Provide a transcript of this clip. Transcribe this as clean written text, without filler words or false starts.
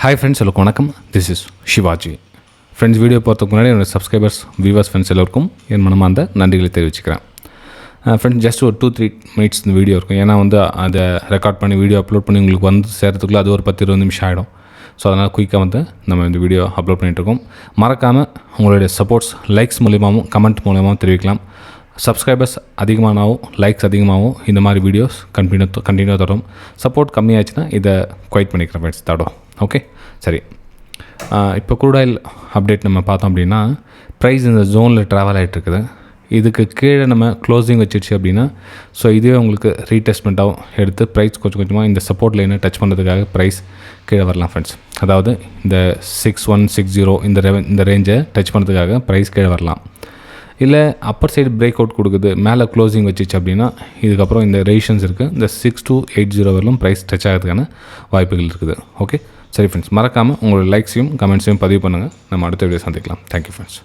Hi friends, எல்லோருக்கும் வணக்கம். This is Sivaji. Friends, video போகிறதுக்கு முன்னாடி என்னோடய சப்ஸ்கிரைபர்ஸ், வியூவர்ஸ், ஃப்ரெண்ட்ஸ் எல்லோருக்கும் என் மனமார்ந்த நன்றிகளை தெரிவிச்சுக்கிறேன். ஃப்ரெண்ட்ஸ், ஜஸ்ட் ஒரு 2-3 மினிட்ஸ் இந்த வீடியோ இருக்கும். ஏன்னா அதை ரெக்கார்ட் பண்ணி வீடியோ அப்லோட் பண்ணி உங்களுக்கு சேர்கிறதுக்குள்ளே அது ஒரு 10-20 நிமிஷம் ஆகிடும். ஸோ அதனால் குயிக்காக நம்ம இந்த வீடியோ அப்லோட் பண்ணிகிட்ருக்கோம். மறக்காமல் உங்களுடைய சப்போர்ட்ஸ் லைக்ஸ் மூலியமாகவும் கமெண்ட் மூலியமாகவும் தெரிவிக்கலாம். சப்ஸ்கிரைபர்ஸ் அதிகமானாவும் லைக்ஸ் அதிகமாகவும் இந்த மாதிரி வீடியோஸ் கண்டினியூ தொடரும். சப்போர்ட் கம்மியாச்சுன்னா இதை குவைட் பண்ணிக்கிறேன் ஃப்ரெண்ட்ஸ், தடும். ஓகே, சரி. இப்போ க்ரூட் ஆயில் அப்டேட் நம்ம பார்த்தோம் அப்படின்னா, ப்ரைஸ் இந்த ஜோனில் ட்ராவல் ஆகிட்டுருக்குது. இதுக்கு கீழே நம்ம க்ளோசிங் வச்சிடுச்சு அப்படின்னா, ஸோ இதுவே உங்களுக்கு ரீடெஸ்ட்மெண்ட்டாகவும் எடுத்து ப்ரைஸ் கொஞ்சம் கொஞ்சமாக இந்த சப்போர்ட் லைனை டச் பண்ணுறதுக்காக ப்ரைஸ் கீழே வரலாம் ஃப்ரெண்ட்ஸ். அதாவது இந்த 6160 இந்த ரேஞ்சை டச் பண்ணுறதுக்காக ப்ரைஸ் கீழே வரலாம். இல்லை அப்பர் சைடு பிரேக் அவுட் கொடுக்குது, மேலே க்ளோசிங் வச்சிச்சு அப்படின்னா இதுக்கப்புறம் இந்த ரெசிஸ்டன்ஸ் இருக்குது. இந்த 6280 வரலும் ப்ரைஸ் டச் ஆகிறதுக்கான வாய்ப்புகள் இருக்குது. ஓகே, சரி ஃப்ரெண்ட்ஸ், மறக்காமல் உங்களோட லைக்ஸையும் கமெண்ட்ஸையும் பதிவு பண்ணுங்கள். நம்ம அடுத்த வீடியோ சந்திக்கலாம். Thank you friends.